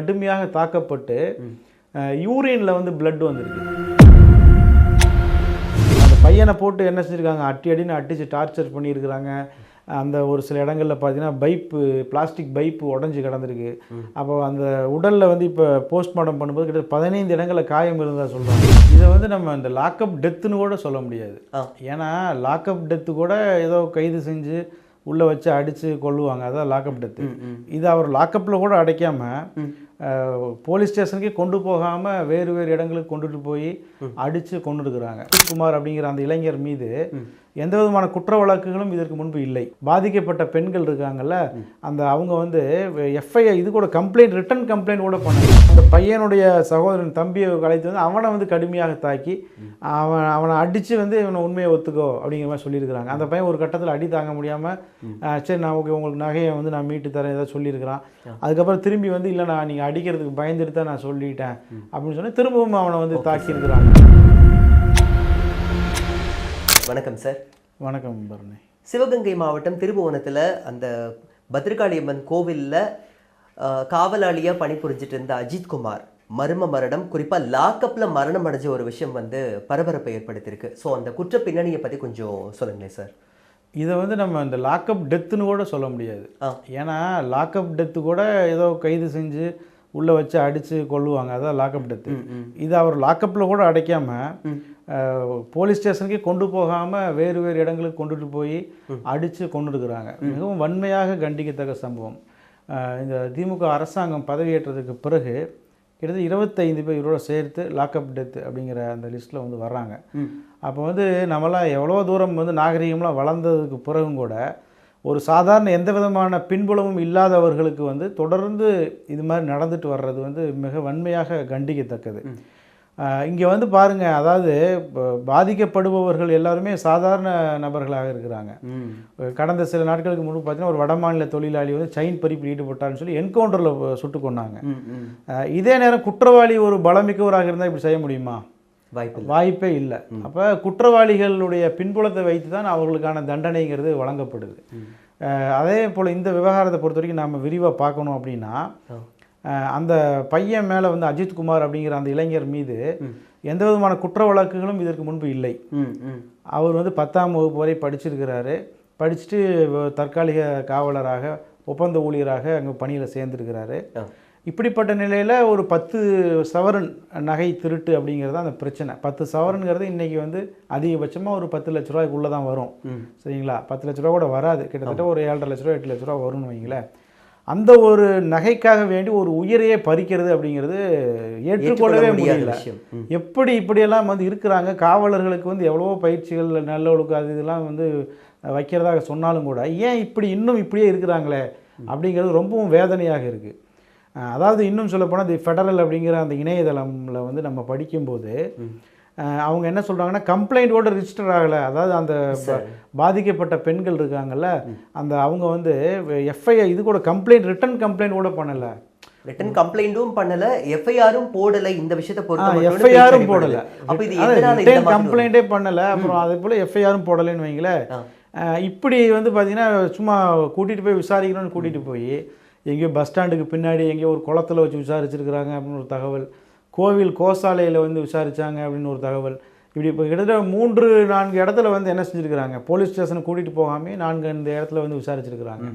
கடுமையாக தாக்கப்பட்டு யூரினில் வந்து பிளட் வந்திருக்கு. அந்த பையனை போட்டு என்ன செஞ்சுருக்காங்க, அடின்னு அடித்து டார்ச்சர் பண்ணியிருக்கிறாங்க. அந்த ஒரு சில இடங்களில் பார்த்தீங்கன்னா பிளாஸ்டிக் பைப்பு உடஞ்சி கிடந்திருக்கு. அப்போ அந்த உடலில் வந்து இப்போ போஸ்ட்மார்ட்டம் பண்ணும்போது கிட்ட 15 இடங்களில் காயம் இருந்தால் சொல்கிறாங்க. இதை வந்து நம்ம இந்த லாக்அப் டெத்துன்னு கூட சொல்ல முடியாது. ஏன்னா லாக்அப் டெத்து கூட ஏதோ கைது செஞ்சு உள்ளே வச்சு அடித்து கொள்ளுவாங்க, அதான் லாக்அப் டெத்து. இது அவர் லாக்அப்பில் கூட அடைக்காமல் போலீஸ் ஸ்டேஷனுக்கே கொண்டு போகாமல் வேறு வேறு இடங்களுக்கு கொண்டுட்டு போய் அடித்து கொண்டுருக்குறாங்க. குமார் அப்படிங்கிற அந்த இளைஞர் மீது எந்த விதமான குற்ற வழக்குகளும் இதற்கு முன்பு இல்லை. பாதிக்கப்பட்ட பெண்கள் இருக்காங்கல்ல, அவங்க வந்து எஃப்ஐஆர் இது கூட ரிட்டன் கம்ப்ளைண்ட் கூட பண்ணாங்க. அந்த பையனுடைய சகோதரன் தம்பியை அழைத்து வந்து அவனை வந்து கடுமையாக தாக்கி அவனை அடித்து வந்து இவனை உண்மையை ஒத்துக்கோ அப்படிங்கிற மாதிரி சொல்லியிருக்கிறாங்க. அந்த பையன் ஒரு கட்டத்தில் அடி தாங்க முடியாமல் சரி நான் உங்களுக்கு நகையை வந்து நான் மீட்டு தரேன் ஏதாவது சொல்லியிருக்கிறான். அதுக்கப்புறம் திரும்பி வந்து இல்லை நான் நீங்கள் அடிக்கிறதுக்கு பயந்துட்டு தான் நான் சொல்லிட்டேன் அப்படின்னு சொன்னால் திரும்பவும் அவனை வந்து தாக்கியிருக்கிறாங்க. வணக்கம் சார். வணக்கம் பரணி. சிவகங்கை மாவட்டம் திருபுவனத்தில் அந்த பத்ரகாளியம்மன் கோவிலில் காவலாளியாக பணிபுரிஞ்சிட்டு இருந்த அஜித்குமார் மர்ம மரணம், குறிப்பாக லாக்அப்பில் மரணம் அடைஞ்ச ஒரு விஷயம் வந்து பரபரப்பை ஏற்படுத்தியிருக்கு. ஸோ அந்த குற்ற பின்னணியை பற்றி கொஞ்சம் சொல்லுங்களேன் சார். இதை வந்து நம்ம இந்த லாக்அப் டெத்துன்னு கூட சொல்ல முடியாது. ஏன்னா லாக்அப் டெத்து கூட ஏதோ கைது செஞ்சு உள்ளே வச்சு அடித்து கொள்ளுவாங்க, அதான் லாக்அப் டெத்து. இது அவர் லாக்அப்பில் கூட அடைக்காமல் போலீஸ் ஸ்டேஷனுக்கே கொண்டு போகாமல் வேறு வேறு இடங்களுக்கு கொண்டுட்டு போய் அடித்து கொண்டுருக்குறாங்க. மிகவும் வன்மையாக கண்டிக்கத்தக்க சம்பவம். இந்த திமுக அரசாங்கம் பதவியேற்றதுக்கு பிறகு கிட்டத்தட்ட 25 பேர் இவரோட சேர்த்து லாக்அப் டெத்து அப்படிங்கிற அந்த லிஸ்ட்டில் வந்து வர்றாங்க. அப்போ வந்து நம்மளாம் எவ்வளோ தூரம் வந்து நாகரிகம்லாம் வளர்ந்ததுக்கு பிறகும் கூட ஒரு சாதாரண எந்த விதமான பின்புலமும் இல்லாதவர்களுக்கு வந்து தொடர்ந்து இது மாதிரி நடந்துட்டு வர்றது வந்து மிக வன்மையாக கண்டிக்கத்தக்கது. இங்கே வந்து பாருங்கள், அதாவது பாதிக்கப்படுபவர்கள் எல்லாருமே சாதாரண நபர்களாக இருக்கிறாங்க. கடந்த சில நாட்களுக்கு முன்பு பார்த்தீங்கன்னா ஒரு வடமாநில தொழிலாளி வந்து செயின் பறிப்பில் ஈடுபட்டார்னு சொல்லி என்கவுண்டரில் சுட்டு கொண்டாங்க. இதே நேரம் குற்றவாளி ஒரு பலமிக்கவராக இருந்தால் இப்படி செய்ய முடியுமா? வாய்ப்பே இல்லை. அப்போ குற்றவாளிகளுடைய பின்புலத்தை வைத்து தான் அவர்களுக்கான தண்டனைங்கிறது வழங்கப்படுது. அதே போல் இந்த விவகாரத்தை பொறுத்த வரைக்கும் நாம் விரிவாக பார்க்கணும் அப்படின்னா, அந்த பையன் மேலே வந்து அஜித்குமார் அப்படிங்கிற அந்த இளைஞர் மீது எந்த விதமான குற்ற வழக்குகளும் இதற்கு முன்பு இல்லை. அவர் வந்து 10ஆம் வகுப்பு வரை படிச்சிருக்கிறாரு. படிச்சுட்டு தற்காலிக காவலராக ஒப்பந்த ஊழியராக அங்கே பணியில் சேர்ந்துருக்கிறாரு. இப்படிப்பட்ட நிலையில் ஒரு 10 சவரன் நகை திருட்டு அப்படிங்கிறது அந்த பிரச்சனை. 10 சவரனுங்கிறது இன்றைக்கி வந்து அதிகபட்சமாக ஒரு 10 லட்ச ரூபாய்க்குள்ளே தான் வரும். சரிங்களா? 10 லட்ச ரூபா கூட வராது, கிட்டத்தட்ட ஒரு 7.5 லட்ச ரூபா 8 லட்ச ரூபா வரும்னு வைங்களேன். அந்த ஒரு நகைக்காக வேண்டி ஒரு உயிரையே பறிக்கிறது அப்படிங்கிறது ஏற்றுக்கொள்ளவே முடியல. இப்படியெல்லாம் வந்து இருக்கிறாங்க. காவலர்களுக்கு வந்து எவ்வளவோ பயிற்சிகள் நல்லொழுக்கம் அது இதெல்லாம் வந்து வைக்கிறதாக சொன்னாலும் கூட ஏன் இன்னும் இப்படியே இருக்கிறாங்களே அப்படிங்கிறது ரொம்பவும் வேதனையாக இருக்குது. அதாவது இன்னும் சொல்லப்போனால் தி ஃபெடரல் அப்படிங்கிற அந்த இணையதளமில் வந்து நம்ம படிக்கும்போது அவங்க என்ன சொல்கிறாங்கன்னா, கம்ப்ளைண்ட்டோட ரிஜிஸ்டர் ஆகலை. அதாவது அந்த பாதிக்கப்பட்ட பெண்கள் இருக்காங்கல்ல, அவங்க வந்து எஃப்ஐஆர் இது கூட ரிட்டன் கம்ப்ளைண்ட் கூட பண்ணலை. ரிட்டன் கம்ப்ளைண்ட்டும் பண்ணல, எஃப்ஐஆரும் போடலை. இந்த விஷயத்தை பொறுத்த எஃப்ஐஆரும் போடலை. அப்போ இது ரிட்டன் கம்ப்ளைண்ட்டே பண்ணலை, அப்புறம் அதே போல் எஃப்ஐஆரும் போடலைன்னு வைங்களேன். இப்படி வந்து பார்த்தீங்கன்னா சும்மா கூட்டிகிட்டு போய் விசாரிக்கணும்னு கூட்டிகிட்டு போய் எங்கேயோ பஸ் ஸ்டாண்டுக்கு பின்னாடி எங்கேயோ ஒரு குளத்தில் வச்சு விசாரிச்சிருக்கிறாங்க அப்படின்னு ஒரு தகவல், கோவில் கோசாலையில் வந்து விசாரித்தாங்க அப்படின்னு ஒரு தகவல். இப்படி இப்போ கிட்டத்தட்ட 3-4 இடத்துல வந்து என்ன செஞ்சுருக்கிறாங்க, போலீஸ் ஸ்டேஷனுக்கு கூட்டிகிட்டு போகாமல் 4 இடத்துல வந்து விசாரிச்சிருக்கிறாங்க.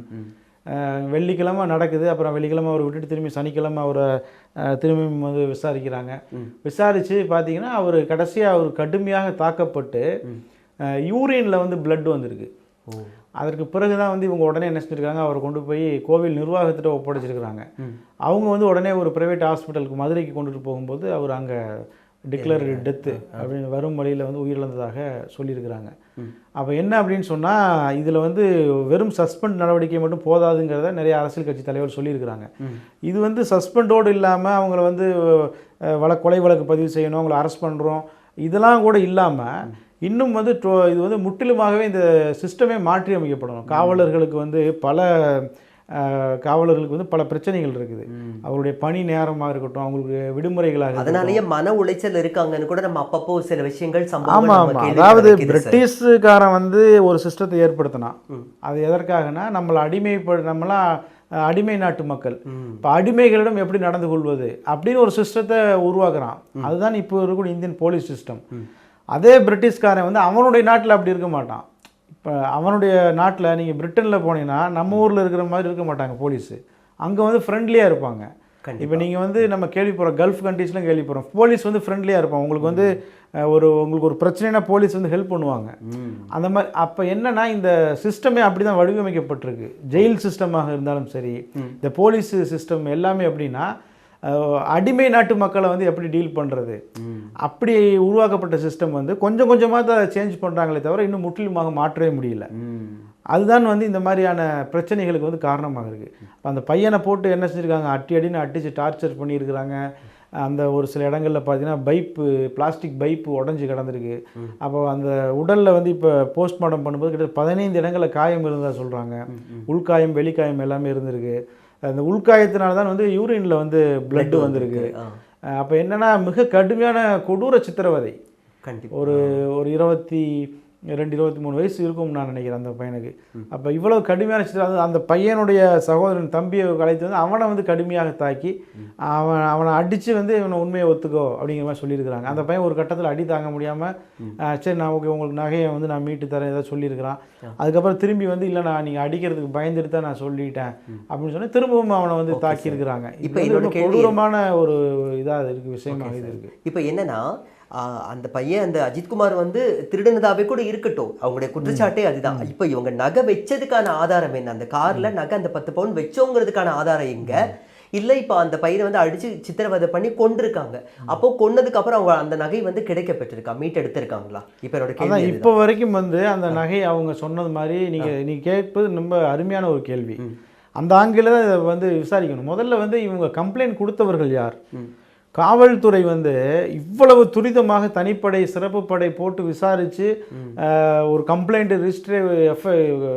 வெள்ளிக்கிழமை நடக்குது, அப்புறம் வெள்ளிக்கிழமை அவர் விட்டுட்டு திரும்பி சனிக்கிழமை அவரை திரும்பி வந்து விசாரிக்கிறாங்க. விசாரித்து பார்த்தீங்கன்னா அவர் கடைசியாக அவர் கடுமையாக தாக்கப்பட்டு யூரினில் வந்து பிளட் வந்திருக்கு. அதற்கு பிறகு தான் வந்து இவங்க உடனே என்ன செஞ்சுருக்காங்க, அவரை கொண்டு போய் கோவில் நிர்வாகத்திட்ட ஒப்படைச்சிருக்கிறாங்க. அவங்க வந்து உடனே ஒரு ப்ரைவேட் ஹாஸ்பிட்டலுக்கு மதுரைக்கு கொண்டுட்டு போகும்போது அவர் அங்கே டிக்ளேர்டு டெத்து அப்படின்னு வரும் வழியில் வந்து உயிரிழந்ததாக சொல்லியிருக்கிறாங்க. அப்போ என்ன அப்படின்னு சொன்னால், இதில் வந்து வெறும் சஸ்பெண்ட் நடவடிக்கை மட்டும் போதாதுங்கிறத நிறைய அரசியல் கட்சி தலைவர் சொல்லியிருக்கிறாங்க. இது வந்து சஸ்பெண்டோடு இல்லாமல் அவங்கள வந்து கொலை வழக்கு பதிவு செய்யணும், அவங்கள அரெஸ்ட் பண்ணுறோம், இதெல்லாம் கூட இல்லாமல் இன்னும் வந்து இது வந்து முற்றிலுமாகவே இந்த சிஸ்டமே மாற்றி அமைக்கப்படணும். காவலர்களுக்கு வந்து பல பிரச்சனைகள் இருக்குது. அவருடைய பணி நேரமாக இருக்கட்டும், அவங்களுக்கு விடுமுறைகளாக, அதனாலேயே மன உளைச்சல் இருக்காங்கன்னு கூட நம்ம அப்பப்போ சில விஷயங்கள். ஆமாம், அதாவது பிரிட்டிஷ்காரன் வந்து ஒரு சிஸ்டத்தை ஏற்படுத்தினான். அது எதற்காகனா நம்மளை நம்மளாம் அடிமை நாட்டு மக்கள். இப்போ அடிமைகளிடம் எப்படி நடந்து கொள்வது அப்படின்னு ஒரு சிஸ்டத்தை உருவாக்குறான். அதுதான் இப்போ இருக்கக்கூடிய இந்தியன் போலீஸ் சிஸ்டம். அதே பிரிட்டிஷ்காரன் வந்து அவனுடைய நாட்டில் அப்படி இருக்க மாட்டான். இப்போ அவனுடைய நாட்டில் நீங்கள் பிரிட்டனில் போனீங்கன்னா நம்ம ஊரில் இருக்கிற மாதிரி இருக்க மாட்டாங்க போலீஸு. அங்கே வந்து ஃப்ரெண்ட்லியாக இருப்பாங்க. இப்போ நீங்கள் வந்து நம்ம கேள்விப்படுறோம், கல்ஃப் கண்ட்ரீஸ்லாம் கேள்விப்படுறோம், போலீஸ் வந்து ஃப்ரெண்ட்லியாக இருப்பாங்க. உங்களுக்கு வந்து உங்களுக்கு ஒரு பிரச்சனைனா போலீஸ் வந்து ஹெல்ப் பண்ணுவாங்க. அந்த மாதிரி அப்போ என்னன்னா இந்த சிஸ்டமே அப்படி தான் வடிவமைக்கப்பட்டிருக்கு. ஜெயில் சிஸ்டமாக இருந்தாலும் சரி, இந்த போலீஸ் சிஸ்டம் எல்லாமே எப்படின்னா அடிமை நாட்டு மக்களை வந்து எப்படி டீல் பண்ணுறது அப்படி உருவாக்கப்பட்ட சிஸ்டம் வந்து கொஞ்சம் கொஞ்சமாக தான் சேஞ்ச் பண்ணுறாங்களே தவிர இன்னும் முற்றிலுமாக மாற்றவே முடியல. அதுதான் வந்து இந்த மாதிரியான பிரச்சனைகளுக்கு வந்து காரணமாக இருக்குது. அப்போ அந்த பையனை போட்டு என்ன செஞ்சுருக்காங்க, அடின்னு அடித்து டார்ச்சர் பண்ணியிருக்கிறாங்க. அந்த ஒரு சில இடங்களில் பார்த்தீங்கன்னா பிளாஸ்டிக் பைப்பு உடஞ்சி கிடந்திருக்கு. அப்போ அந்த உடலில் வந்து இப்போ போஸ்ட்மார்ட்டம் பண்ணும்போது கிட்ட 15 இடங்களில் காயம் இருந்ததாக சொல்கிறாங்க. உள்காயம் வெளிக்காயம் எல்லாமே இருந்திருக்கு. அந்த உள்காயத்தினால தான் வந்து யூரினில் வந்து பிளட்டு வந்திருக்கு. அப்போ என்னென்னா மிக கடுமையான கொடூர சித்திரவதை. ஒரு 22-23 வயசு இருக்கும் நான் நினைக்கிறேன் அந்த பையனுக்கு. அப்போ இவ்வளோ கடுமையான சித்திரவதை. அந்த பையனுடைய சகோதரன் தம்பியை அழைத்து வந்து அவனை வந்து கடுமையாக தாக்கி அவனை அடித்து வந்து இவனை உண்மையை ஒத்துக்கோ அப்படிங்கிற மாதிரி சொல்லியிருக்கிறாங்க. அந்த பையன் ஒரு கட்டத்தில் அடி தாங்க முடியாமல் சரி நான் ஓகே உங்களுக்கு நகையை வந்து நான் மீட்டு தரேன் ஏதாவது சொல்லியிருக்கிறான். அதுக்கப்புறம் திரும்பி வந்து இல்லை நான் நீங்கள் அடிக்கிறதுக்கு பயந்துட்டு தான் நான் சொல்லிட்டேன் அப்படின்னு சொன்னால் திரும்பவும் அவனை வந்து தாக்கியிருக்கிறாங்க. இப்போ இது கொடூரமான ஒரு இதாக இருக்குது, விஷயமாக இது இருக்குது. இப்போ என்னன்னா அந்த பையன் அந்த அஜித்குமார் வந்து திருடனதாவே கூட இருக்கட்டும், அவங்களுடைய குற்றச்சாட்டே அதுதான். இப்போ இவங்க நகை வச்சதுக்கான ஆதாரம் என்ன? அந்த கார்ல நகை அந்த 10 பவுன் வச்சோங்கிறதுக்கான ஆதாரம் எங்க? இல்லை இப்போ அந்த பையனை வந்து அடிச்சு சித்திரவதை பண்ணி கொண்டிருக்காங்க. அப்போ கொன்னதுக்கு அப்புறம் அவங்க அந்த நகை வந்து கிடைக்கப்பட்டிருக்கா, மீட் எடுத்திருக்காங்களா? இப்போ என்னோட கேள்வி. இப்போ வரைக்கும் வந்து அந்த நகை அவங்க சொன்னது மாதிரி நீங்க கேட்பது ரொம்ப அருமையான ஒரு கேள்வி. அந்த ஆங்கில தான் இதை வந்து விசாரிக்கணும். முதல்ல வந்து இவங்க கம்ப்ளைண்ட் கொடுத்தவர்கள் யார்? காவல்துறை வந்து இவ்வளவு துரிதமாக தனிப்படை சிறப்பு படை போட்டு விசாரித்து ஒரு கம்ப்ளைண்ட்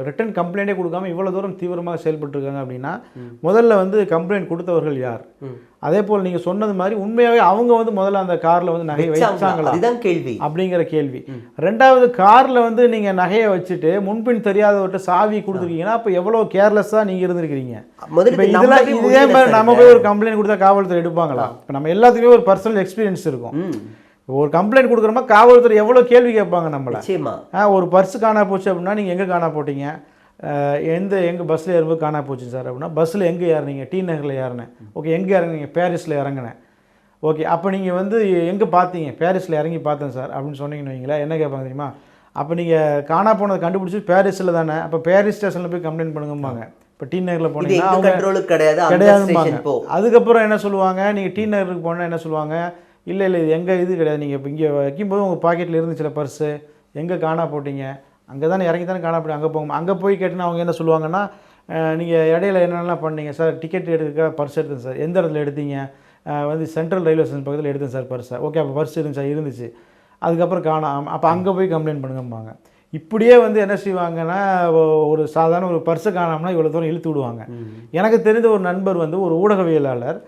ரிட்டன் கம்ப்ளைண்டே கொடுக்காம இவ்வளோ தூரம் தீவிரமாக செயல்பட்டுருக்காங்க அப்படின்னா முதல்ல வந்து கம்ப்ளைண்ட் கொடுத்தவர்கள் யார்? அதே போல் நீங்கள் சொன்னது மாதிரி உண்மையாகவே அவங்க வந்து முதல்ல அந்த காரில் வந்து நகையை வச்சாங்களா கேள்வி அப்படிங்கிற கேள்வி. ரெண்டாவது, காரில் வந்து நீங்கள் நகையை வச்சுட்டு முன்பின் தெரியாதவர்கிட்ட சாவி கொடுத்துருக்கீங்கன்னா அப்போ எவ்வளோ கேர்லெஸ்ஸாக நீங்கள் இருந்திருக்கிறீங்க. இதெல்லாம் இதே மாதிரி நம்ம போய் ஒரு கம்ப்ளைண்ட் கொடுத்தா காவல்துறை எடுப்பாங்களா? இப்போ நம்ம எல்லாத்துக்குமே ஒரு பர்சனல் எக்ஸ்பீரியன்ஸ் இருக்கும். ஒரு கம்ப்ளைண்ட் கொடுக்குறோமா காவல்துறை எவ்வளோ கேள்வி கேட்பாங்க நம்மளை. ஒரு பர்ஸ் காணா போச்சு அப்படின்னா நீங்கள் எங்கே காணா போட்டீங்க, எங்கள் பஸ்ஸில் ஏறும்போது காணா போச்சு சார் அப்படின்னா பஸ்ஸில் எங்கே ஏறினீங்க, டி நகரில் ஏறினேன். ஓகே, எங்கே இறங்குனீங்க, பாரிஸில் இறங்கினேன். ஓகே, அப்போ நீங்கள் வந்து எங்கே பார்த்தீங்க, பாரிஸில் இறங்கி பார்த்தேன் சார் அப்படின்னு சொன்னீங்கன்னு வைங்களேன். என்ன கேட்பாங்க தெரியுமா? அப்போ நீங்கள் காணா போனதை கண்டுபிடிச்சி பாரிஸில் தானே, அப்போ பாரிஸ் ஸ்டேஷனில் போய் கம்ப்ளைண்ட் பண்ணுங்கம்பாங்க. இப்போ டி நகரில் போனீங்கன்னா கிடையாதும்பாங்க. அதுக்கப்புறம் என்ன சொல்லுவாங்க, நீங்கள் டி நகருக்கு போனால் என்ன சொல்லுவாங்க, இல்லை இது எங்கள் இது கிடையாது, நீங்கள் இப்போ இங்கே வைக்கும்போது உங்கள் பாக்கெட்டில் இருந்துச்சுல பர்ஸு, எங்கே காணா போட்டீங்க, அங்கே தானே இறங்கி தானே காணா போய் அங்கே போகும். அங்கே போய் கேட்டுன்னா அவங்க என்ன சொல்லுவாங்கன்னா, நீங்கள் இடையில என்னென்னலாம் பண்ணீங்க சார், டிக்கெட் எடுக்க பர்ஸ் எடுத்தேன் சார், எந்த இடத்துல எடுத்தீங்க, வந்து சென்ட்ரல் ரயில்வே ஸ்டேஷன் பக்கத்தில் எடுத்தேன் சார் பர்ஸை. ஓகே, அப்போ பர்ஸ் இருந்துச்சு, அதுக்கப்புறம் காணாம், அப்போ அங்கே போய் கம்ப்ளைண்ட் பண்ணுங்கம்பாங்க. இப்படியே வந்து என்ன செய்வாங்கன்னா, ஒரு சாதாரண ஒரு பர்ஸை காணாமனா இவ்வளோ தூரம் இழுத்து விடுவாங்க. எனக்கு தெரிந்த ஒரு நண்பர் வந்து ஒரு ஊடகவியலாளர்,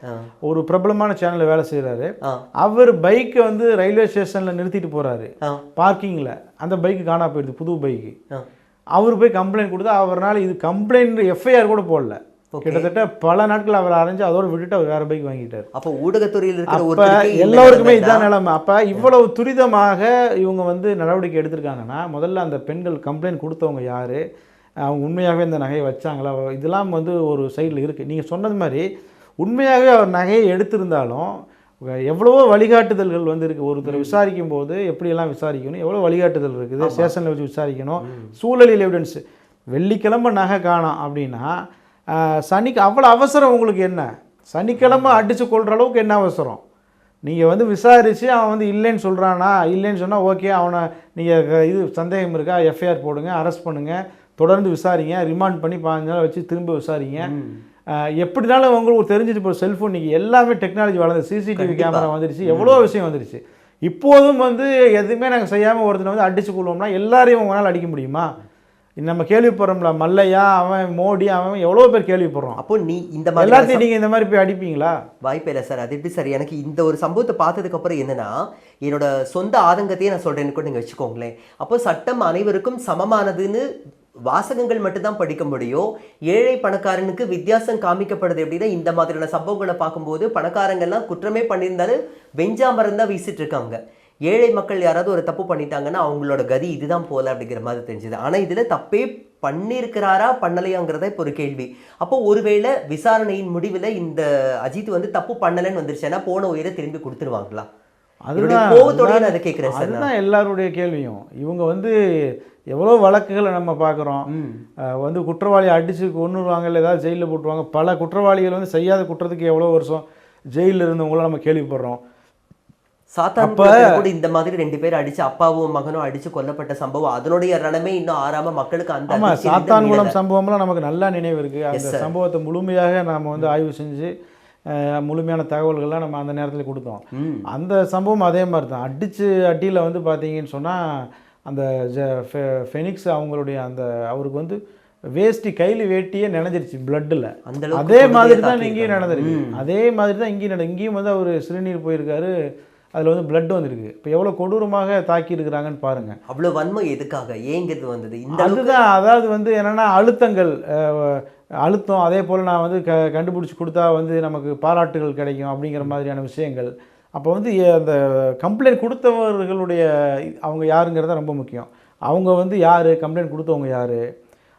ஒரு பிரபலமான சேனலில் வேலை செய்கிறாரு. அவர் பைக்கை வந்து ரயில்வே ஸ்டேஷனில் நிறுத்திட்டு போகிறாரு பார்க்கிங்கில். அந்த பைக்கு காணா போயிடுது, புது பைக்கு. அவர் போய் கம்ப்ளைண்ட் கொடுத்தா அவரால் இது கம்ப்ளைண்ட் எஃப்ஐஆர் கூட போடல. கிட்டத்தட்ட பல நாட்கள் அவர் அரைஞ்சு அதோடு விட்டுட்டு அவர் வேற பைக் வாங்கிட்டார். அப்போ ஊடகத்துறையில் இருக்கிற எல்லாருக்குமே இதான் நிலைமை. அப்போ இவ்வளவு துரிதமாக இவங்க வந்து நடவடிக்கை எடுத்திருக்காங்கன்னா முதல்ல அந்த பெண்கள் கம்ப்ளைண்ட் கொடுத்தவங்க யார், அவங்க உண்மையாகவே இந்த நகையை வச்சாங்களா, இதெல்லாம் வந்து ஒரு சைடில் இருக்குது. நீங்கள் சொன்னது மாதிரி உண்மையாகவே அவர் நகையை எடுத்திருந்தாலும் எவ்வளவோ வழிகாட்டுதல்கள் வந்து இருக்குது. ஒருத்தர் விசாரிக்கும் போது எப்படியெல்லாம் விசாரிக்கணும், எவ்வளோ வழிகாட்டுதல் இருக்குது, ஸ்டேஷனில் வச்சு விசாரிக்கணும், சூழலில் எவிடன்ஸு. வெள்ளிக்கிழமை நகை காணோம் அப்படின்னா அவ்வளோ அவசரம் உங்களுக்கு என்ன? சனிக்கிழமை அடித்து கொள்கிற அளவுக்கு என்ன அவசரம்? நீங்கள் வந்து விசாரித்து அவன் வந்து இல்லைன்னு சொல்கிறானா, இல்லைன்னு சொன்னால் ஓகே, அவனை நீங்கள் இது சந்தேகம் இருக்கா, எஃப்ஐஆர் போடுங்க, அரெஸ்ட் பண்ணுங்கள், தொடர்ந்து விசாரிங்க, ரிமாண்ட் பண்ணி 15 நாள் வச்சு திரும்ப விசாரிங்க. எப்படினாலும் உங்களுக்கு தெரிஞ்சிட்டு இப்போ செல்ஃபோன் நீங்கள் எல்லாமே டெக்னாலஜி வளர்ந்து, சிசிடிவி கேமரா வந்துடுச்சு, எவ்வளோ விஷயம் வந்துடுச்சு. இப்போதும் வந்து எதுவுமே நாங்கள் செய்யாமல் ஒருத்தனை வந்து அடித்து கொள்வோம்னா எல்லாரையும் உங்களால் அடிக்க முடியுமா? நம்ம கேள்விப்படுறோம்ல, மல்லையா, அவன் மோடி, அவன் எவ்வளோ பேர் கேள்விப்படுறோம். அப்போ நீ இந்த மாதிரி எல்லாத்தையும் நீங்கள் இந்த மாதிரி போய் அடிப்பீங்களா? வாய்ப்பே இல்லை சார். அது எப்படி சார்? எனக்கு இந்த ஒரு சம்பவத்தை பார்த்ததுக்கப்புறம் என்னன்னா, என்னோட சொந்த ஆதங்கத்தையே நான் சொல்கிறேன்னு கூட நீங்கள் வச்சுக்கோங்களேன். அப்போ சட்டம் அனைவருக்கும் சமமானதுன்னு வாசகங்கள் மட்டும்தான் படிக்க முடியும். ஏழை பணக்காரனுக்கு வித்தியாசம் காமிக்கப்படுது எப்படின்னா, இந்த மாதிரியான சம்பவங்களை பார்க்கும்போது பணக்காரங்கெல்லாம் குற்றமே பண்ணியிருந்தாலும் வெஞ்சாமரம் தான் வீசிட்டு இருக்காங்க. ஏழை மக்கள் யாராவது ஒரு தப்பு பண்ணிட்டாங்கன்னா அவங்களோட கதி இதுதான் போல அப்படிங்கிற மாதிரி தெரிஞ்சுது. ஆனால் இதில் தப்பே பண்ணியிருக்கிறாரா பண்ணலையாங்கிறத இப்போ ஒரு கேள்வி. அப்போ ஒருவேளை விசாரணையின் முடிவில் இந்த அஜித் வந்து தப்பு பண்ணலைன்னு வந்துருச்சுன்னா போன உயிரை திரும்பி கொடுத்துருவாங்களா? அதுதான் கோவத்தோட நான் அதை கேட்குறேன் சார். அதுதான் எல்லாருடைய கேள்வியும். இவங்க வந்து எவ்வளோ வழக்குகளை நம்ம பார்க்குறோம். வந்து குற்றவாளியை அடித்து கொன்னுருவாங்க, இல்லை ஏதாவது ஜெயிலில் போட்டுருவாங்க. பல குற்றவாளிகள் வந்து செய்யாத குற்றத்துக்கு எவ்வளோ வருஷம் ஜெயிலில் இருந்தவங்களும் நம்ம கேள்விப்படுறோம். சாத்தான் கூட இந்த மாதிரி 2 பேர் அடிச்சு அப்பாவும் மகனும் அடிச்சு கொல்லப்பட்ட சம்பவம், அதனுடைய ரணமே இன்னும் ஆறாம மக்களுக்கு அந்த ஆமாம், சாத்தான்குளம் சம்பவம்லாம் நமக்கு நல்லா நினைவு இருக்குது. அந்த சம்பவத்தை முழுமையாக நாம் வந்து ஆய்வு செஞ்சு முழுமையான தகவல்கள்லாம் நம்ம அந்த நேரத்தில் கொடுத்தோம். அந்த சம்பவம் அதே மாதிரி தான். அடியில் வந்து பார்த்தீங்கன்னு சொன்னால் அந்த ஃபெனிக்ஸ் அவங்களுடைய அந்த அவருக்கு வந்து வேஷ்டி கையில் வேட்டியே நினைஞ்சிருச்சு பிளட்டில். அதே மாதிரி தான் இங்கேயும் நடந்திருக்கு. அதே மாதிரி தான் இங்கேயும் வந்து அவர் சிறுநீர் போயிருக்காரு, அதில் வந்து பிளட் வந்துருக்கு. இப்போ எவ்வளோ கொடூரமாக தாக்கி இருக்கிறாங்கன்னு பாருங்கள். அவ்வளோ வன்மை எதுக்காக ஏங்கிறது வந்தது இந்த அதுதான். அதாவது வந்து என்னென்னா அழுத்தம், அதே போல் நான் வந்து கண்டுபிடிச்சி கொடுத்தா வந்து நமக்கு பாராட்டுகள் கிடைக்கும் அப்படிங்கிற மாதிரியான விஷயங்கள். அப்போ வந்து அந்த கம்ப்ளைண்ட் கொடுத்தவர்களுடைய அவங்க யாருங்கிறத ரொம்ப முக்கியம். அவங்க வந்து யார், கம்ப்ளைண்ட் கொடுத்தவங்க யார்,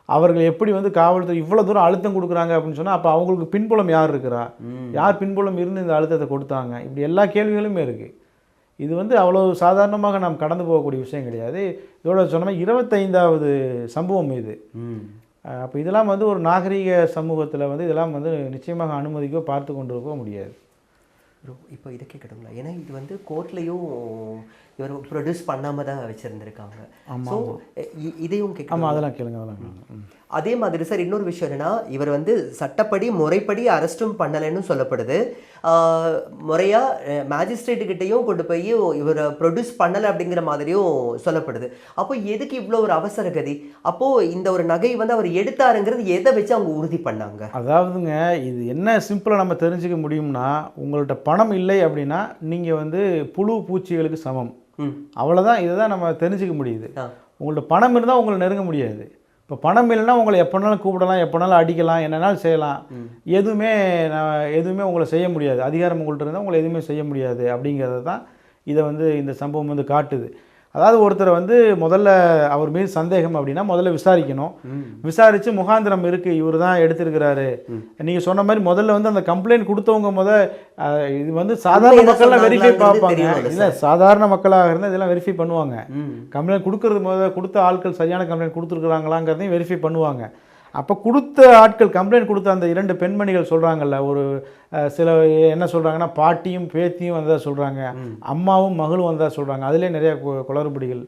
அவர்கள் எப்படி வந்து காவல்துறை இவ்வளோ தூரம் அழுத்தம் கொடுக்குறாங்க அப்படின்னு சொன்னால் அப்போ அவங்களுக்கு பின்புலம் யார் இருக்கிறா, யார் பின்புலம் இருந்து இந்த அழுத்தத்தை கொடுத்தாங்க, இப்படி எல்லா கேள்விகளுமே இருக்குது. இது வந்து அவ்வளோ சாதாரணமாக நாம் கடந்து போகக்கூடிய விஷயம் கிடையாது. இதோட சொன்ன 25வது சம்பவம் இது. அப்போ இதெல்லாம் வந்து ஒரு நாகரிக சமூகத்தில் வந்து இதெல்லாம் வந்து நிச்சயமாக அனுமதிக்கோ பார்த்து கொண்டு இருக்கோ முடியாது. இப்போ இதை கேட்கணுங்களா? ஏன்னா இது வந்து கோர்ட்லேயும் இவர் ப்ரொடியூஸ் பண்ணாமல் தான் வச்சுருந்துருக்காங்க. ஸோ இதையும் கேட்க. ஆமாம், அதெல்லாம் கேளுங்க, அதெல்லாம். அதே மாதிரி சார் இன்னொரு விஷயம் என்னென்னா, இவர் வந்து சட்டப்படி முறைப்படி அரெஸ்ட்டும் பண்ணலைன்னு சொல்லப்படுது. முறையாக மேஜிஸ்ட்ரேட்டுக்கிட்டையும் கொண்டு போய் இவர் ப்ரொடியூஸ் பண்ணலை அப்படிங்கிற மாதிரியும் சொல்லப்படுது. அப்போ எதுக்கு இவ்வளோ ஒரு அவசர கதி? அப்போது இந்த ஒரு நகை வந்து அவர் எடுத்தாருங்கிறது எதை வச்சு அவங்க உறுதி பண்ணாங்க? அதாவதுங்க, இது என்ன சிம்பிளாக நம்ம தெரிஞ்சுக்க முடியும்னா, உங்கள்கிட்ட பணம் இல்லை அப்படின்னா நீங்கள் வந்து புழு பூச்சிகளுக்கு சமம், அவ்வளோதான். இதை தான் நம்ம தெரிஞ்சுக்க முடியுது. உங்கள்ட்ட பணம் இருந்தால் உங்களை நெருங்க முடியாது. இப்போ பணம் இல்லைன்னா உங்களை எப்போனாலும் கூப்பிடலாம், எப்போனாலும் அடிக்கலாம், என்னன்னாலும் செய்யலாம். எதுவுமே உங்களை செய்ய முடியாது. அதிகாரம் உங்கள்கிட்ட இருந்தால் உங்களை எதுவுமே செய்ய முடியாது அப்படிங்கிறத தான் இதை வந்து இந்த சம்பவம் வந்து காட்டுது. அதாவது ஒருத்தரை வந்து முதல்ல அவர் மீது சந்தேகம் அப்படின்னா முதல்ல விசாரிக்கணும். விசாரித்து முகாந்திரம் இருக்குது, இவர் தான் எடுத்திருக்கிறாரு. நீங்கள் சொன்ன மாதிரி முதல்ல வந்து அந்த கம்ப்ளைண்ட் கொடுத்தவங்க இது வந்து சாதாரண மக்கள்லாம் வெரிஃபை பார்ப்பாங்க. இல்லை, சாதாரண மக்களாக இருந்தால் இதெல்லாம் வெரிஃபை பண்ணுவாங்க. கம்ப்ளைண்ட் கொடுத்த ஆட்கள் சரியான கம்ப்ளைண்ட் கொடுத்துருக்குறாங்களாங்கிறதையும் வெரிஃபை பண்ணுவாங்க. அப்போ கொடுத்த ஆட்கள், கம்ப்ளைண்ட் கொடுத்த அந்த 2 பெண்மணிகள் சொல்கிறாங்கல்ல, ஒரு சில என்ன சொல்கிறாங்கன்னா பாட்டியும் பேத்தியும் வந்ததாக சொல்கிறாங்க, அம்மாவும் மகளும் வந்ததாக சொல்கிறாங்க. அதிலே நிறைய குளறுபடிகள்.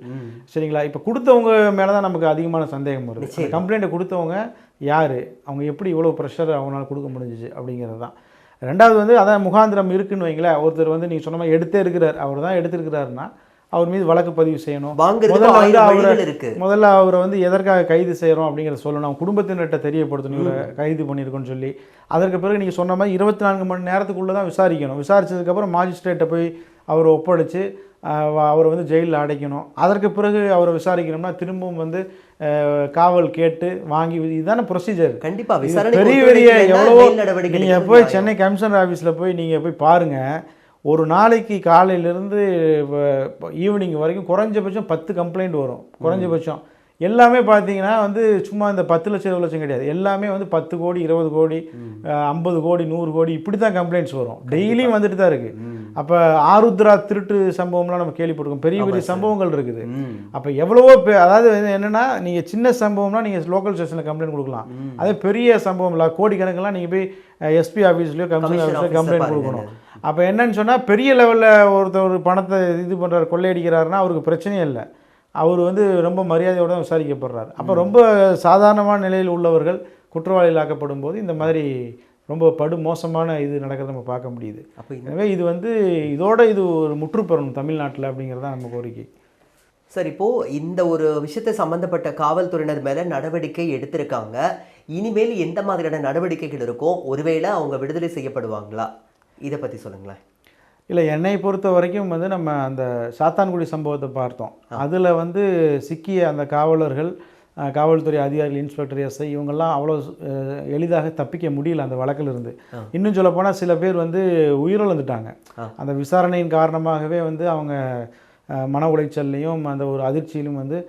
சரிங்களா? இப்போ கொடுத்தவங்க மேலே தான் நமக்கு அதிகமான சந்தேகம் வருது. கம்ப்ளைண்ட்டை கொடுத்தவங்க யார், அவங்க எப்படி இவ்வளோ ப்ரெஷர் அவங்களால கொடுக்க முடிஞ்சிச்சு அப்படிங்கிறது தான். ரெண்டாவது வந்து அதான் முகாந்திரம் இருக்குன்னு வைங்களேன். ஒருத்தர் வந்து நீங்கள் சொன்ன மாதிரி எடுத்தே இருக்கிறார், அவர் தான் எடுத்திருக்கிறாருன்னா அவர் மீது வழக்கு பதிவு செய்யணும். முதல்ல அவரை வந்து எதற்காக கைது செய்கிறோம் அப்படிங்கிறத சொல்லணும். அவங்க குடும்பத்தினர்கிட்ட தெரியப்படுத்தணும் இவரை கைது பண்ணியிருக்கோன்னு சொல்லி. அதற்கு பிறகு நீங்கள் சொன்ன மாதிரி 24 மணி நேரத்துக்குள்ளே தான் விசாரிக்கணும். விசாரித்ததுக்கப்புறம் மாஜிஸ்ட்ரேட்டை போய் அவரை ஒப்படைச்சு அவரை வந்து ஜெயிலில் அடைக்கணும். அதற்கு பிறகு அவரை விசாரிக்கணும்னா திரும்பவும் வந்து காவல் கேட்டு வாங்கி, இதுதானே ப்ரொசீஜர். கண்டிப்பாக பெரிய பெரிய எவ்வளவோ. நீங்கள் போய் சென்னை கமிஷனர் ஆஃபீஸில் போய் நீங்கள் போய் பாருங்கள், ஒரு நாளைக்கு காலையிலேருந்து ஈவினிங் வரைக்கும் குறைஞ்சபட்சம் 10 கம்ப்ளைண்ட் வரும். குறைஞ்சபட்சம் எல்லாமே பார்த்தீங்கன்னா வந்து சும்மா இந்த 10 லட்சம் 20 லட்சம் கிடையாது. எல்லாமே வந்து 10 கோடி 20 கோடி 50 கோடி 100 கோடி இப்படி தான் கம்ப்ளைண்ட்ஸ் வரும். டெய்லியும் வந்துட்டு தான் இருக்குது. அப்போ ஆருத்ரா திருட்டு சம்பவம்லாம் நம்ம கேள்விப்பட்டிருக்கோம். பெரிய பெரிய சம்பவங்கள் இருக்குது. அப்போ எவ்வளவோ அதாவது என்னென்னா, நீங்கள் சின்ன சம்பவம்னா நீங்கள் லோக்கல் ஸ்டேஷனில் கம்ப்ளைண்ட் கொடுக்கலாம். அதே பெரிய சம்பவம் இல்லை, கோடிக்கணக்கெல்லாம் நீங்கள் போய் எஸ்பி ஆஃபீஸ்லேயோ கமிஷனர் ஆஃபீஸ்லையோ கம்ப்ளைண்ட் கொடுக்கணும். அப்போ என்னன்னு சொன்னால், பெரிய லெவலில் ஒருத்தர் பணத்தை இது பண்ணுறாரு, கொள்ளையடிக்கிறாருன்னா அவருக்கு பிரச்சனையே இல்லை. அவர் வந்து ரொம்ப மரியாதையோடு தான் விசாரிக்கப்படுறாரு. அப்போ ரொம்ப சாதாரணமான நிலையில் உள்ளவர்கள் குற்றவாளிகள் ஆக்கப்படும் போது இந்த மாதிரி ரொம்ப மோசமான இது நடக்கிறத நம்ம பார்க்க முடியுது. அப்போ எனவே இது வந்து இது ஒரு முற்றுப்பெறணும் தமிழ்நாட்டில் அப்படிங்கிறதான் நம்ம கோரிக்கை. சார், இப்போது இந்த ஒரு விஷயத்தை சம்மந்தப்பட்ட காவல்துறையினர் மேலே நடவடிக்கை எடுத்திருக்காங்க. இனிமேல் எந்த மாதிரியான நடவடிக்கைகள் இருக்கும்? ஒருவேளை அவங்க விடுதலை செய்யப்படுவாங்களா? இதை பற்றி சொல்லுங்களேன். இல்லை, என்னை பொறுத்த வரைக்கும் வந்து நம்ம அந்த சாத்தான்குடி சம்பவத்தை பார்த்தோம். அதில் வந்து சிக்கிய அந்த காவலர்கள் காவல்துறை அதிகாரிகள், இன்ஸ்பெக்டர், எஸ்ஐ இவங்கெல்லாம் அவ்வளோ எளிதாக தப்பிக்க முடியல அந்த வழக்கிலிருந்து. இன்னும் சொல்லப்போனால் சில பேர் வந்து உயிரிழந்துட்டாங்க. அந்த விசாரணையின் காரணமாகவே வந்து அவங்க மன உளைச்சல்லையும் அந்த ஒரு அதிர்ச்சியிலும் வந்து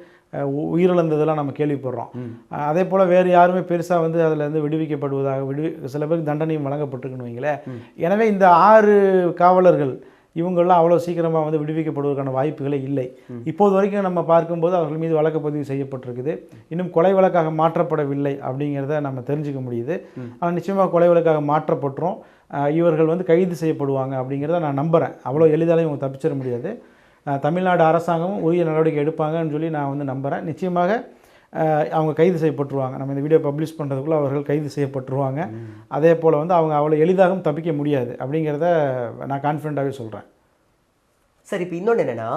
உயிரிழந்ததெல்லாம் நம்ம கேள்விப்படுறோம். அதே போல் வேறு யாருமே பெருசாக வந்து அதில் இருந்து விடுவிக்கப்படுவதாக சில பேருக்கு தண்டனையும் வழங்கப்பட்டிருக்குன்னு வைங்களேன். எனவே இந்த 6 காவலர்கள் இவங்கெல்லாம் அவ்வளோ சீக்கிரமாக வந்து விடுவிக்கப்படுவதற்கான வாய்ப்புகளே இல்லை. இப்போது வரைக்கும் நம்ம பார்க்கும்போது அவர்கள் மீது வழக்கு பதிவு செய்யப்பட்டிருக்குது. இன்னும் கொலை வழக்காக மாற்றப்படவில்லை அப்படிங்கிறத நம்ம தெரிஞ்சுக்க முடியுது. ஆனால் நிச்சயமாக கொலை வழக்காக மாற்றப்பட்டுரும். இவர்கள் வந்து கைது செய்யப்படுவாங்க அப்படிங்கிறத நான் நம்புகிறேன். அவ்வளோ எளிதாலும் இவங்க தப்பிச்சிட முடியாது. தமிழ்நாடு அரசாங்கமும் உரிய நடவடிக்கை எடுப்பாங்கன்னு சொல்லி நான் வந்து நம்புகிறேன். நிச்சயமாக அவங்க கைது செய்யப்பட்டுருவாங்க. நம்ம இந்த வீடியோ பப்ளிஷ் பண்ணுறதுக்குள்ளே அவர்கள் கைது செய்யப்பட்டுருவாங்க. அதே போல் வந்து அவங்க அவ்வளோ எளிதாகவும் தப்பிக்க முடியாது அப்படிங்கிறத நான் கான்ஃபிடண்ட்டாகவே சொல்கிறேன். சரி, இப்போ இன்னொன்று என்னென்னா,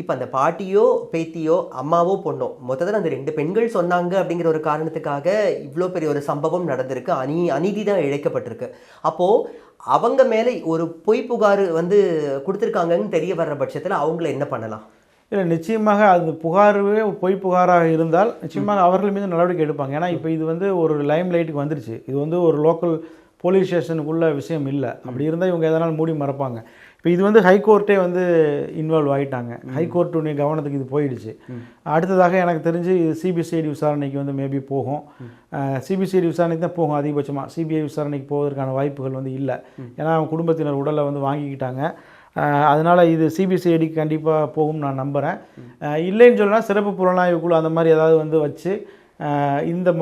இப்போ அந்த பாட்டியோ பேத்தியோ அம்மாவோ பொண்ணோ மொத்தத்தில் அந்த 2 பெண்கள் சொன்னாங்க அப்படிங்கிற ஒரு காரணத்துக்காக இவ்வளோ பெரிய ஒரு சம்பவம் நடந்திருக்கு. அநீதி தான் இழைக்கப்பட்டிருக்கு. அப்போது அவங்க மேலே ஒரு பொய் புகார் வந்து கொடுத்துருக்காங்கன்னு தெரிய வர்ற பட்சத்தில் அவங்கள என்ன பண்ணலாம்? இல்லை, நிச்சயமாக அது புகாரவே பொய் புகாராக இருந்தால் நிச்சயமாக அவர்கள் மீது நடவடிக்கை எடுப்பாங்க. ஏன்னா இப்போ இது வந்து ஒரு லைம் லைட்டுக்கு வந்துருச்சு. இது வந்து ஒரு லோக்கல் போலீஸ் ஸ்டேஷனுக்குள்ள விஷயம் இல்லை. அப்படி இருந்தால் இவங்க எதனால் மூடி மறைப்பாங்க. இப்போ இது வந்து ஹைகோர்ட்டே வந்து இன்வால்வ் ஆகிட்டாங்க. ஹைகோர்ட்டுடைய கவனத்துக்கு இது போயிடுச்சு. அடுத்ததாக எனக்கு தெரிஞ்சு சிபிசிஐடி விசாரணைக்கு வந்து மேபி போகும். சிபிசிஐடி விசாரணைக்கு தான் போகும் அதிகபட்சமாக. சிபிஐ விசாரணைக்கு போவதற்கான வாய்ப்புகள் வந்து இல்லை. ஏன்னா அவங்க குடும்பத்தினர் உடலை வந்து வாங்கிக்கிட்டாங்க. அதனால் இது சிபிசிஐடிக்கு கண்டிப்பாக போகும் நான் நம்புகிறேன். இல்லைன்னு சொல்லலாம் சிறப்பு புலனாய்வு குழு அந்த மாதிரி ஏதாவது வந்து வச்சு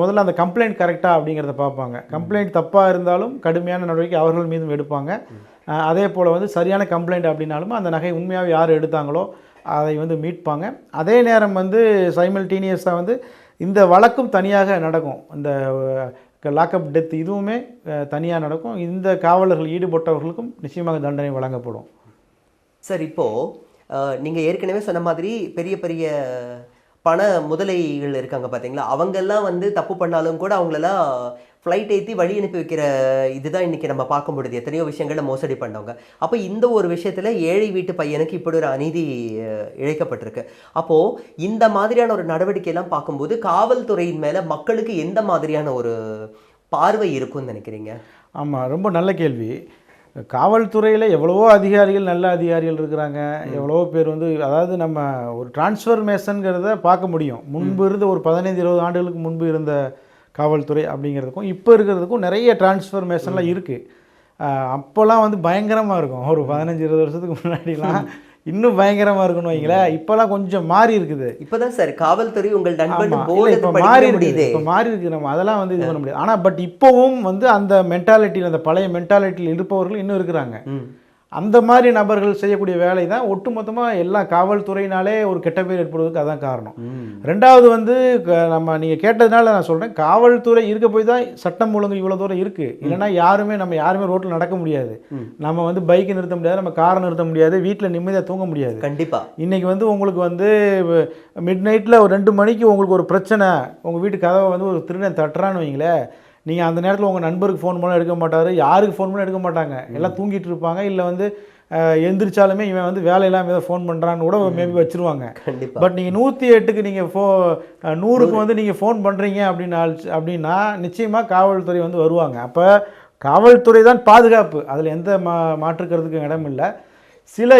முதல்ல அந்த கம்ப்ளைண்ட் கரெக்டாக அப்படிங்கிறத பார்ப்பாங்க. கம்ப்ளைண்ட் தப்பாக இருந்தாலும் கடுமையான நடவடிக்கை அவர்கள் மீதும் எடுப்பாங்க. அதே போல் வந்து சரியான கம்ப்ளைண்ட் அப்படின்னாலும் அந்த நகை உண்மையாக யார் எடுத்தாங்களோ அதை வந்து மீட்பாங்க. அதே நேரம் வந்து சைமல்டேனியஸாக வந்து இந்த வழக்கும் தனியாக நடக்கும். இந்த லாக்அப் டெத் இதுவுமே தனியாக நடக்கும். இந்த காவலர்கள் ஈடுபட்டவர்களுக்கும் நிச்சயமாக தண்டனை வழங்கப்படும். சார், இப்போது நீங்கள் ஏற்கனவே சொன்ன மாதிரி பெரிய பெரிய பண முதலைகள் இருக்காங்க பார்த்தீங்களா, அவங்கெல்லாம் வந்து தப்பு பண்ணாலும் கூட அவங்களெல்லாம் ஃப்ளைட் ஏற்றி வழி அனுப்பி வைக்கிற இதுதான் இன்றைக்கி நம்ம பார்க்க முடியுது. எத்தனையோ விஷயங்களை மோசடி பண்ணவங்க. அப்போ இந்த ஒரு விஷயத்தில் ஏழை வீட்டு பையனுக்கு இப்படி ஒரு அநீதி இழைக்கப்பட்டிருக்கு. அப்போது இந்த மாதிரியான ஒரு நடவடிக்கையெல்லாம் பார்க்கும்போது காவல்துறையின் மேலே மக்களுக்கு எந்த மாதிரியான ஒரு பார்வை இருக்கும்னு நினைக்கிறீங்க? ஆமாம், ரொம்ப நல்ல கேள்வி. காவல்துறையில் எவ்வளவோ அதிகாரிகள், நல்ல அதிகாரிகள் இருக்கிறாங்க. எவ்வளவோ பேர் வந்து அதாவது நம்ம ஒரு டிரான்ஸ்ஃபர்மேஷனுங்கிறத பார்க்க முடியும். முன்பு இருந்த ஒரு 15-20 ஆண்டுகளுக்கு முன்பு இருந்த காவல்துறை அப்படிங்கிறதுக்கும் இப்போ இருக்கிறதுக்கும் நிறைய டிரான்ஸ்ஃபர்மேஷன்லாம் இருக்குது. அப்போல்லாம் வந்து பயங்கரமாக இருக்கும். ஒரு 15-20 வருஷத்துக்கு முன்னாடிலாம் இன்னும் பயங்கரமாக இருக்கணும் வைங்களேன். இப்போல்லாம் கொஞ்சம் மாறி இருக்குது. இப்போதான் சார் காவல்துறை உங்கள் நண்பன் இப்போ மாறி இருக்குது. இப்போ மாறி இருக்குது. நம்ம அதெல்லாம் வந்து இது பண்ண முடியாது. ஆனால் பட் இப்போவும் வந்து அந்த மென்டாலிட்டியில், அந்த பழைய மென்டாலிட்டியில் இருப்பவர்கள் இன்னும் இருக்கிறாங்க. அந்த மாதிரி நபர்கள் செய்யக்கூடிய வேலை தான் ஒட்டுமொத்தமாக எல்லா காவல்துறையினாலே ஒரு கெட்ட பேர் ஏற்படுவதற்கு அதான் காரணம். ரெண்டாவது வந்து நீங்கள் கேட்டதுனால நான் சொல்கிறேன், காவல்துறை இருக்க போய் தான் சட்டம் ஒழுங்கு இவ்வளோ தூரம் இருக்குது. இல்லைனா நம்ம யாருமே ரோட்டில் நடக்க முடியாது. நம்ம வந்து பைக்கை நிறுத்த முடியாது, நம்ம காரை நிறுத்த முடியாது, வீட்டில் நிம்மதியாக தூங்க முடியாது. கண்டிப்பாக இன்றைக்கி வந்து உங்களுக்கு வந்து மிட் நைட்டில் ஒரு 2 மணிக்கு உங்களுக்கு ஒரு பிரச்சனை, உங்கள் வீட்டு கதவை வந்து ஒரு திருடன் தட்டுறான்னு வைங்களேன், நீங்கள் அந்த நேரத்தில் உங்கள் நண்பருக்கு ஃபோன் பண்ணால் எடுக்க மாட்டார், யாருக்கு ஃபோன் பண்ணால் எடுக்க மாட்டாங்க, எல்லாம் தூங்கிட்டு இருப்பாங்க. இல்லை வந்து எந்திரிச்சாலுமே இவன் வந்து வேலையெல்லாம் ஏதோ ஃபோன் பண்ணுறான்னு கூட மேபி வச்சுருவாங்க. பட் நீங்கள் 108க்கு நீங்கள் 100க்கு வந்து நீங்கள் ஃபோன் பண்ணுறீங்க அப்படின்னா நிச்சயமாக காவல்துறை வந்து வருவாங்க. அப்போ காவல்துறை தான் பாதுகாப்பு, அதில் எந்த மாற்றுக்கிறதுக்கு இடம் இல்லை.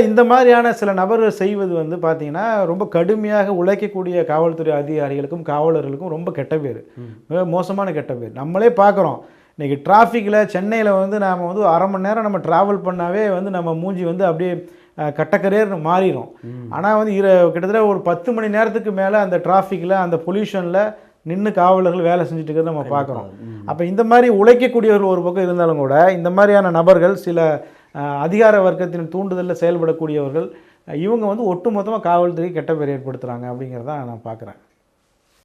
இந்த மாதிரியான சில நபர்கள் செய்வது வந்து பார்த்திங்கன்னா ரொம்ப கடுமையாக உழைக்கக்கூடிய காவல்துறை அதிகாரிகளுக்கும் காவலர்களுக்கும் ரொம்ப கெட்ட பேர், மிக மோசமான கெட்ட பேர். நம்மளே பார்க்குறோம், இன்றைக்கி டிராஃபிக்கில் சென்னையில் வந்து நாம் வந்து 1/2 மணி நேரம் நம்ம ட்ராவல் பண்ணாவே வந்து நம்ம மூஞ்சி வந்து அப்படியே கட்டக்கரேர்னு மாறிடும். ஆனால் வந்து கிட்டத்தட்ட ஒரு 10 மணி நேரத்துக்கு மேலே அந்த டிராஃபிக்கில், அந்த பொல்யூஷனில் நின்று காவலர்கள் வேலை செஞ்சுட்டு இருக்கிறத நம்ம பார்க்குறோம். அப்போ இந்த மாதிரி உழைக்கக்கூடியவர்கள் ஒரு பக்கம் இருந்தாலும் கூட இந்த மாதிரியான நபர்கள், சில அதிகார வர்க்கத்தின் தூண்டுதலில் செயல்படக்கூடியவர்கள், இவங்க வந்து ஒட்டுமொத்தமாக காவல்துறை கெட்ட பேர் ஏற்படுத்துகிறாங்க அப்படிங்கிறத நான் பார்க்குறேன்.